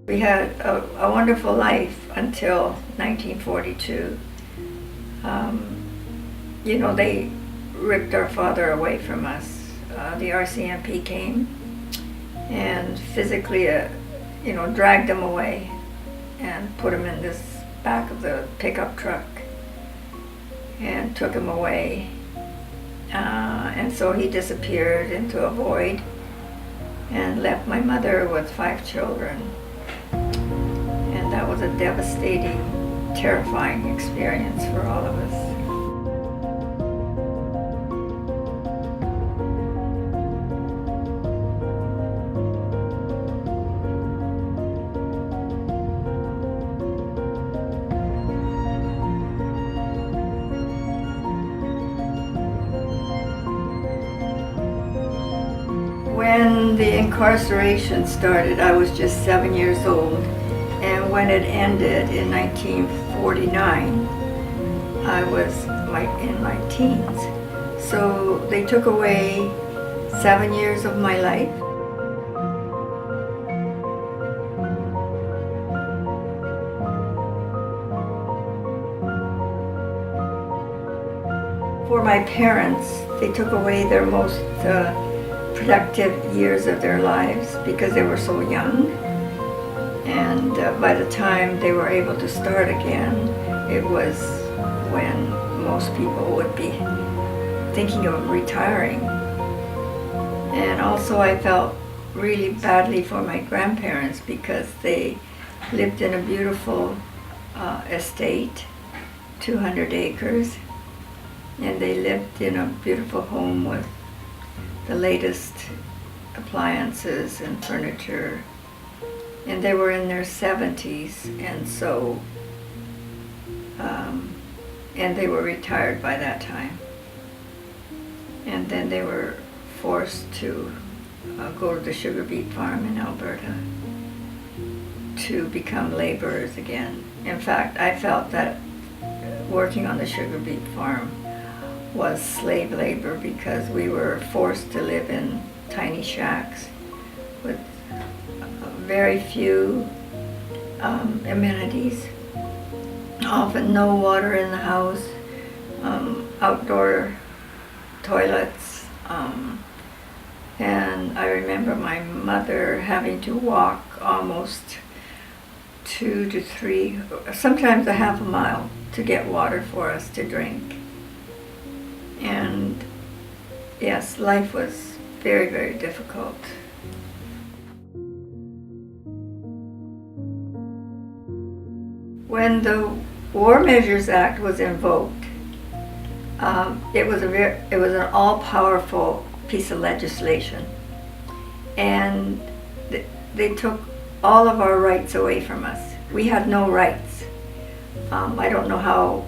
We had a wonderful life until 1942. They ripped our father away from us. The RCMP came and physically, dragged him away and put him in this back of the pickup truck and took him away. And so he disappeared into a void and left my mother with 5 children. And that was a devastating, terrifying experience for all of us. When the incarceration started, I was just 7 years old, and when it ended in 1949, I was in my teens. So they took away 7 years of my life. For my parents, they took away their most productive years of their lives because they were so young, and by the time they were able to start again, it was when most people would be thinking of retiring. And also I felt really badly for my grandparents because they lived in a beautiful estate, 200 acres, and they lived in a beautiful home with the latest appliances and furniture, and they were in their 70s, and so and they were retired by that time, and then they were forced to go to the sugar beet farm in Alberta to become laborers again. In fact, I felt that working on the sugar beet farm was slave labor because we were forced to live in tiny shacks with very few amenities, often no water in the house, outdoor toilets, and I remember my mother having to walk almost 2 to 3, sometimes a half a mile to get water for us to drink. And yes, life was very, very difficult. When the War Measures Act was invoked, it was an all-powerful piece of legislation, and they took all of our rights away from us. We had no rights. I don't know how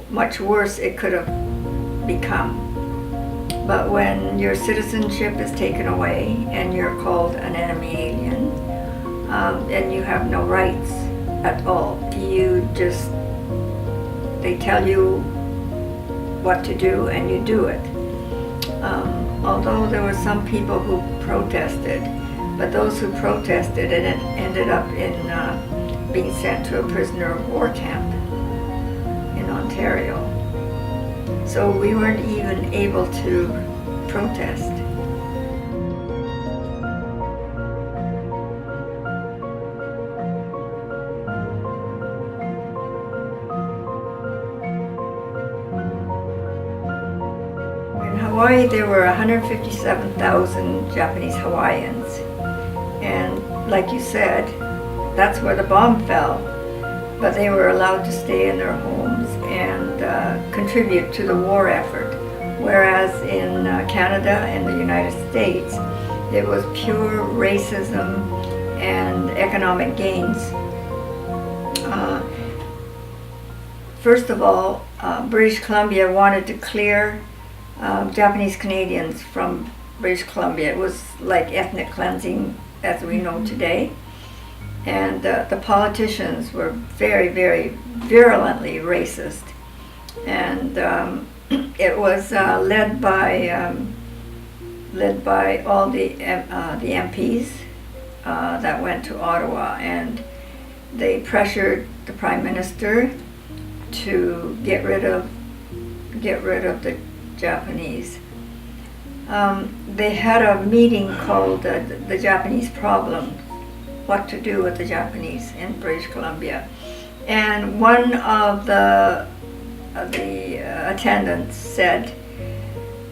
much worse it could have become. But when your citizenship is taken away and you're called an enemy alien, and you have no rights at all, they tell you what to do and you do it. Although there were some people who protested, but those who protested ended up in being sent to a prisoner of war camp in Ontario. So we weren't even able to protest. In Hawaii, there were 157,000 Japanese Hawaiians, and like you said, that's where the bomb fell. But they were allowed to stay in their homes and contribute to the war effort. Whereas in Canada and the United States, it was pure racism and economic gains. First of all, British Columbia wanted to clear Japanese Canadians from British Columbia. It was like ethnic cleansing as we know today. And the politicians were very, very virulently racist. And it was led by all the MPs that went to Ottawa, and they pressured the Prime Minister to get rid of the Japanese. They had a meeting called the Japanese Problem, what to do with the Japanese in British Columbia. And one of the attendants said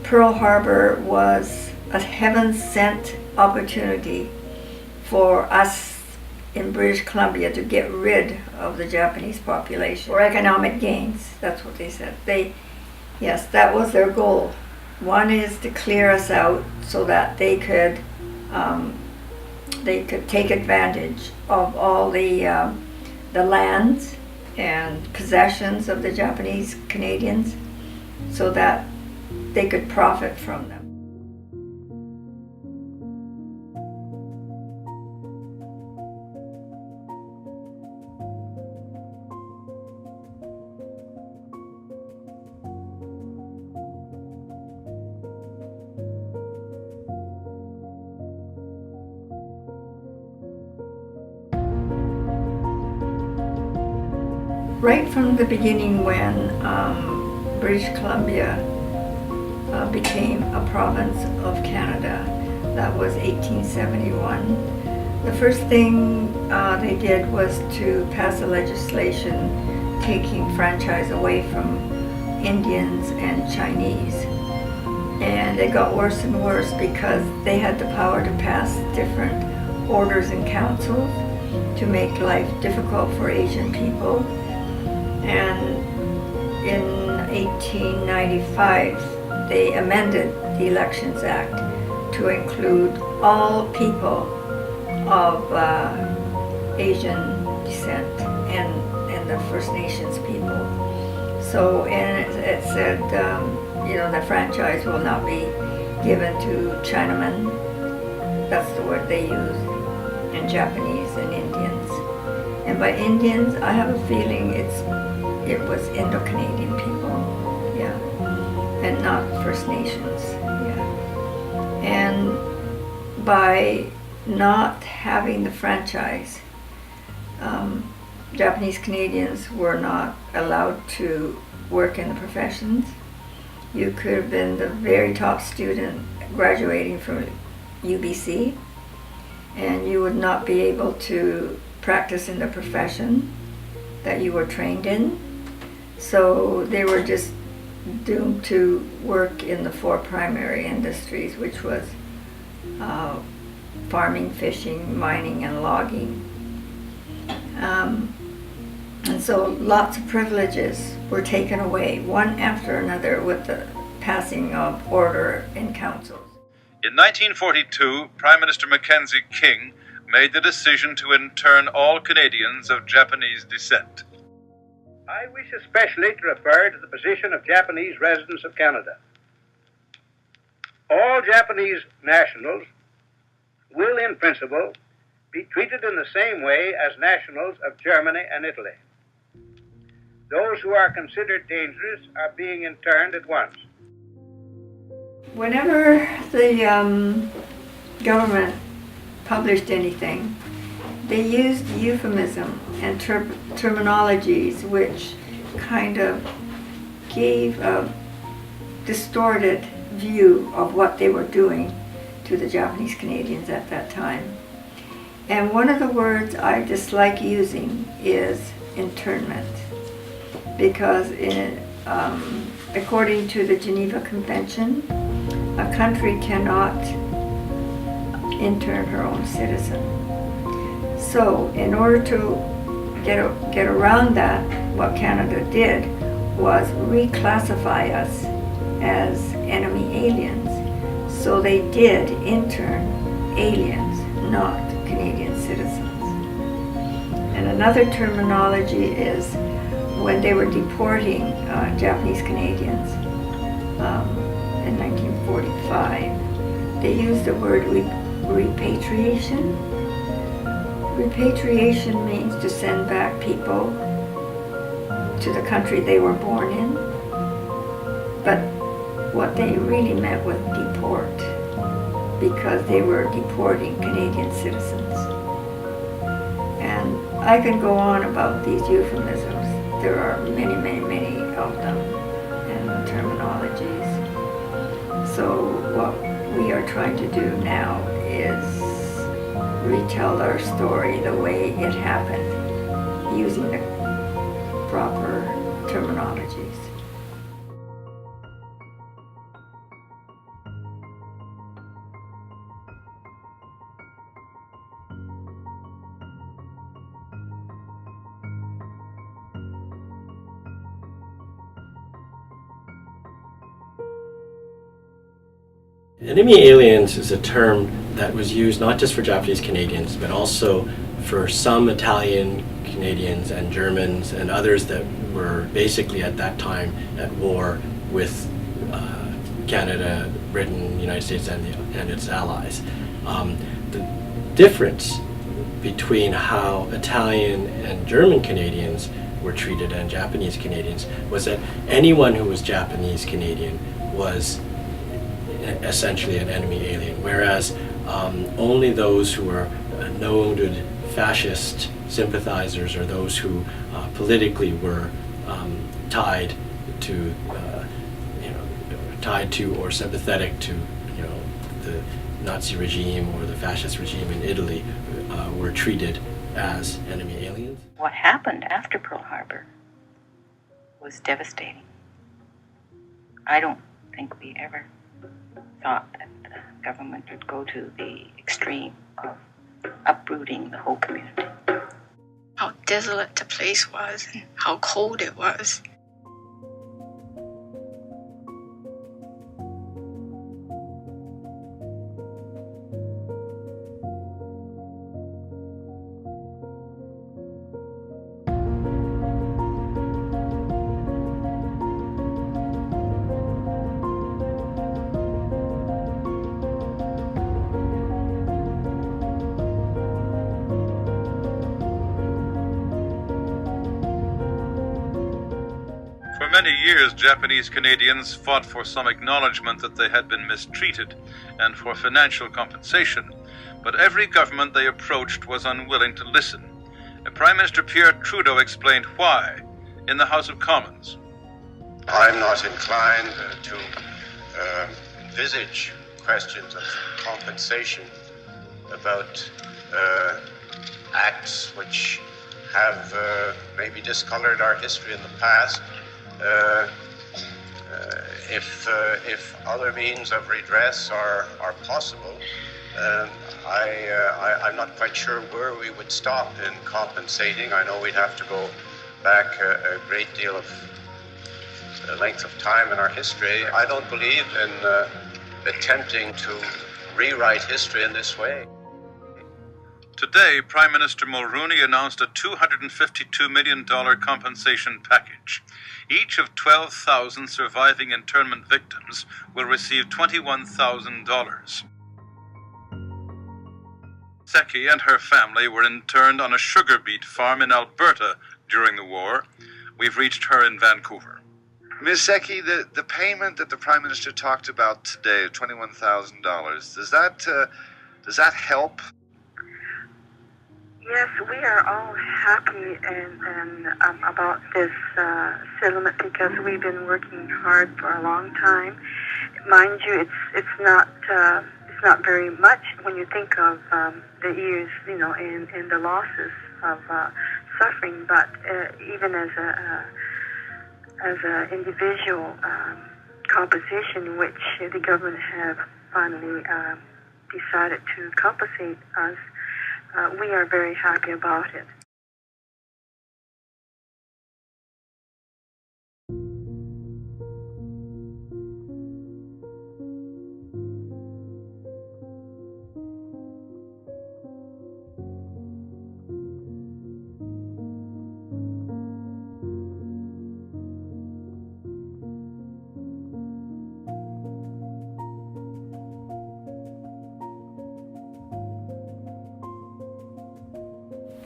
Pearl Harbor was a heaven-sent opportunity for us in British Columbia to get rid of the Japanese population for economic gains. That's what they said. Yes, that was their goal. One is to clear us out so that they could take advantage of all the lands and possessions of the Japanese Canadians so that they could profit from them. Right from the beginning, when British Columbia became a province of Canada, that was 1871, the first thing they did was to pass a legislation taking franchise away from Indians and Chinese. And it got worse and worse because they had the power to pass different orders and councils to make life difficult for Asian people. And in 1895, they amended the Elections Act to include all people of Asian descent and the First Nations people. So, and it said, the franchise will not be given to Chinamen. That's the word they use, and Japanese and Indians. And by Indians, I have a feeling it was Indo-Canadian people, yeah, and not First Nations, yeah. And by not having the franchise, Japanese Canadians were not allowed to work in the professions. You could have been the very top student graduating from UBC, and you would not be able to practice in the profession that you were trained in. So they were just doomed to work in the four primary industries, which was farming, fishing, mining, and logging. And so lots of privileges were taken away, one after another, with the passing of order in councils. In 1942, Prime Minister Mackenzie King made the decision to intern all Canadians of Japanese descent. I wish especially to refer to the position of Japanese residents of Canada. All Japanese nationals will, in principle, be treated in the same way as nationals of Germany and Italy. Those who are considered dangerous are being interned at once. Whenever the government published anything, they used euphemism and terminologies which kind of gave a distorted view of what they were doing to the Japanese Canadians at that time. And one of the words I dislike using is internment, because according to the Geneva Convention, a country cannot intern her own citizen. So in order to get around that, what Canada did was reclassify us as enemy aliens. So they did intern aliens, not Canadian citizens. And another terminology is when they were deporting Japanese Canadians in 1945, they used the word repatriation. Repatriation means to send back people to the country they were born in, but what they really meant was deport, because they were deporting Canadian citizens. I can go on about these euphemisms. There are many, many, many of them and terminologies. So what we are trying to do now is retell our story the way it happened, using the proper terminologies. Enemy aliens is a term that was used not just for Japanese Canadians, but also for some Italian Canadians and Germans and others that were basically at that time at war with Canada, Britain, United States, and its allies. The difference between how Italian and German Canadians were treated and Japanese Canadians was that anyone who was Japanese Canadian was essentially an enemy alien, whereas only those who were noted fascist sympathizers or those who politically were tied to or sympathetic to the Nazi regime or the fascist regime in Italy were treated as enemy aliens. What happened after Pearl Harbor was devastating. I don't think we ever thought that the government would go to the extreme of uprooting the whole community. How desolate the place was and how cold it was. For many years, Japanese Canadians fought for some acknowledgement that they had been mistreated and for financial compensation, but every government they approached was unwilling to listen. Prime Minister Pierre Trudeau explained why in the House of Commons. I'm not inclined to envisage questions of compensation about acts which have maybe discolored our history in the past. If other means of redress are possible, I'm not quite sure where we would stop in compensating. I know we'd have to go back a great deal of length of time in our history. I don't believe in attempting to rewrite history in this way. Today, Prime Minister Mulroney announced a $252 million compensation package. Each of 12,000 surviving internment victims will receive $21,000. Seki and her family were interned on a sugar beet farm in Alberta during the war. We've reached her in Vancouver. Ms. Seki, the payment that the Prime Minister talked about today, $21,000, does that help? Yes, we are all happy and about this settlement because we've been working hard for a long time. Mind you, it's not very much when you think of the years, and the losses of suffering. But even as an individual compensation, which the government have finally decided to compensate us. We are very happy about it.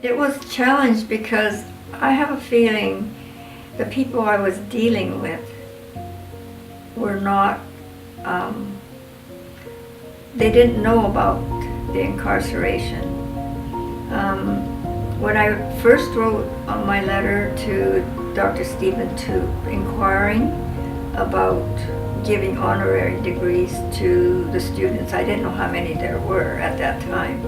It was challenged because I have a feeling the people I was dealing with were not, they didn't know about the incarceration. When I first wrote my letter to Dr. Stephen Toop inquiring about giving honorary degrees to the students, I didn't know how many there were at that time.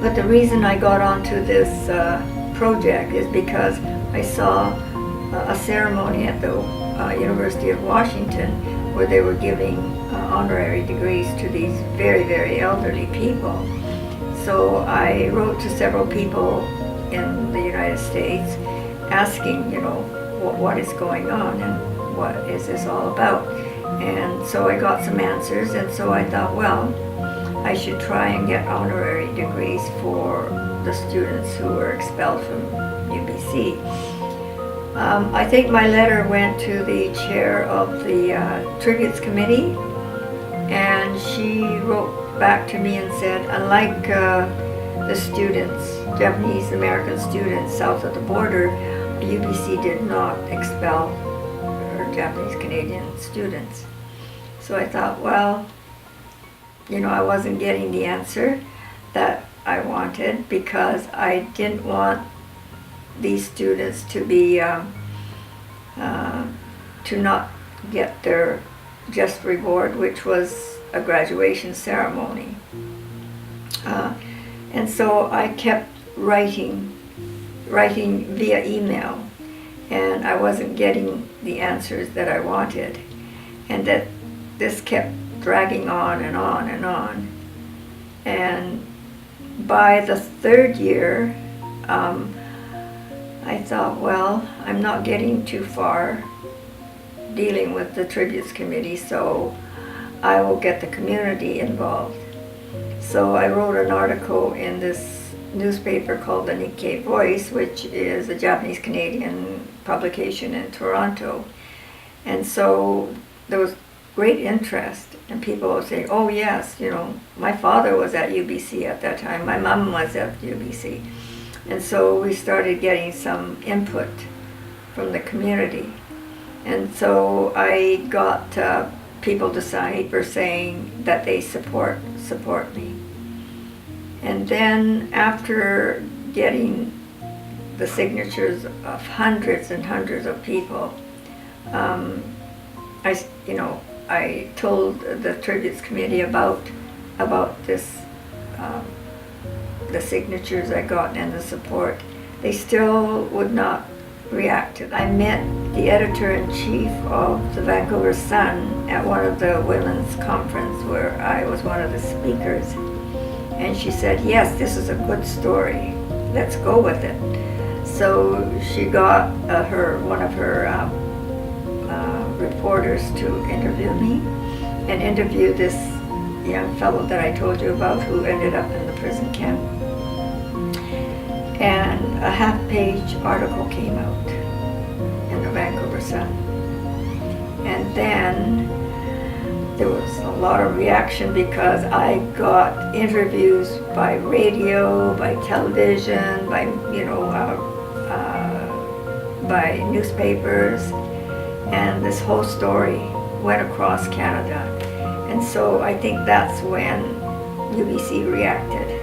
But the reason I got onto this project is because I saw a ceremony at the University of Washington where they were giving honorary degrees to these very, very elderly people. So I wrote to several people in the United States asking, you know, what is going on and what is this all about? And so I got some answers, and so I thought, well, I should try and get honorary degrees for the students who were expelled from UBC. I think my letter went to the chair of the Tributes Committee, and she wrote back to me and said, unlike the students, Japanese American students south of the border, UBC did not expel her Japanese Canadian students. So I thought, well, you know, I wasn't getting the answer that I wanted because I didn't want these students to be to not get their just reward, which was a graduation ceremony. And so I kept writing via email, and I wasn't getting the answers that I wanted, and that this kept dragging on and on and on. And by the third year, I thought, well, I'm not getting too far dealing with the Tributes Committee, so I will get the community involved. So I wrote an article in this newspaper called the Nikkei Voice, which is a Japanese Canadian publication in Toronto. And so there was great interest, and people would say, oh yes, you know, my father was at UBC at that time, my mom was at UBC. And so we started getting some input from the community. And so I got people to sign papers saying that they support me. And then after getting the signatures of hundreds and hundreds of people, I told the Tributes Committee about this, the signatures I got and the support. They still would not react to it. I met the editor-in-chief of the Vancouver Sun at one of the women's conference where I was one of the speakers, and she said, yes, this is a good story, let's go with it. So she got one of her reporters to interview me and interview this young fellow that I told you about who ended up in the prison camp. And a half-page article came out in the Vancouver Sun. And then there was a lot of reaction because I got interviews by radio, by television, by by newspapers, and this whole story went across Canada. And so I think that's when UBC reacted.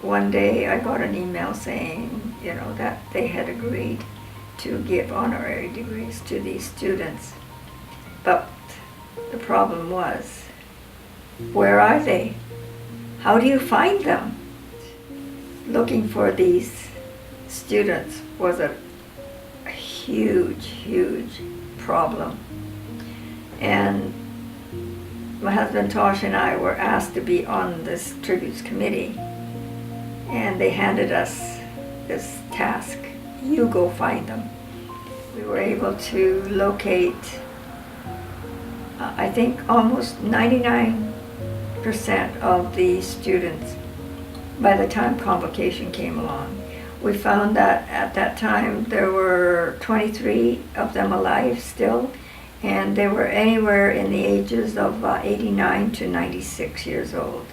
One day I got an email saying, you know, that they had agreed to give honorary degrees to these students. But the problem was, where are they? How do you find them? Looking for these students was a huge, huge problem. And my husband Tosh and I were asked to be on this Tributes Committee. And they handed us this task, you go find them. We were able to locate, I think almost 99% of the students by the time convocation came along. we found that at that time there were 23 of them alive still, and they were anywhere in the ages of 89 to 96 years old.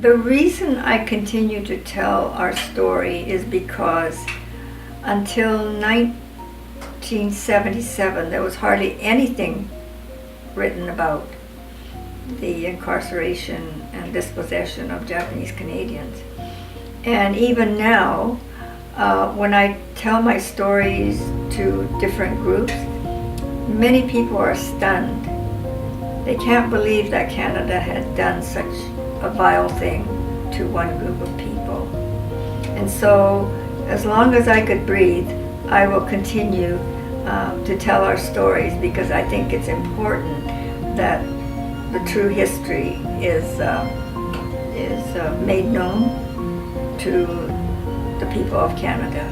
The reason I continue to tell our story is because until 1977 there was hardly anything written about the incarceration and dispossession of Japanese Canadians. And even now, when I tell my stories to different groups, many people are stunned. They can't believe that Canada had done such a vile thing to one group of people. And so, as long as I could breathe, I will continue to tell our stories, because I think it's important that the true history is made known to the people of Canada.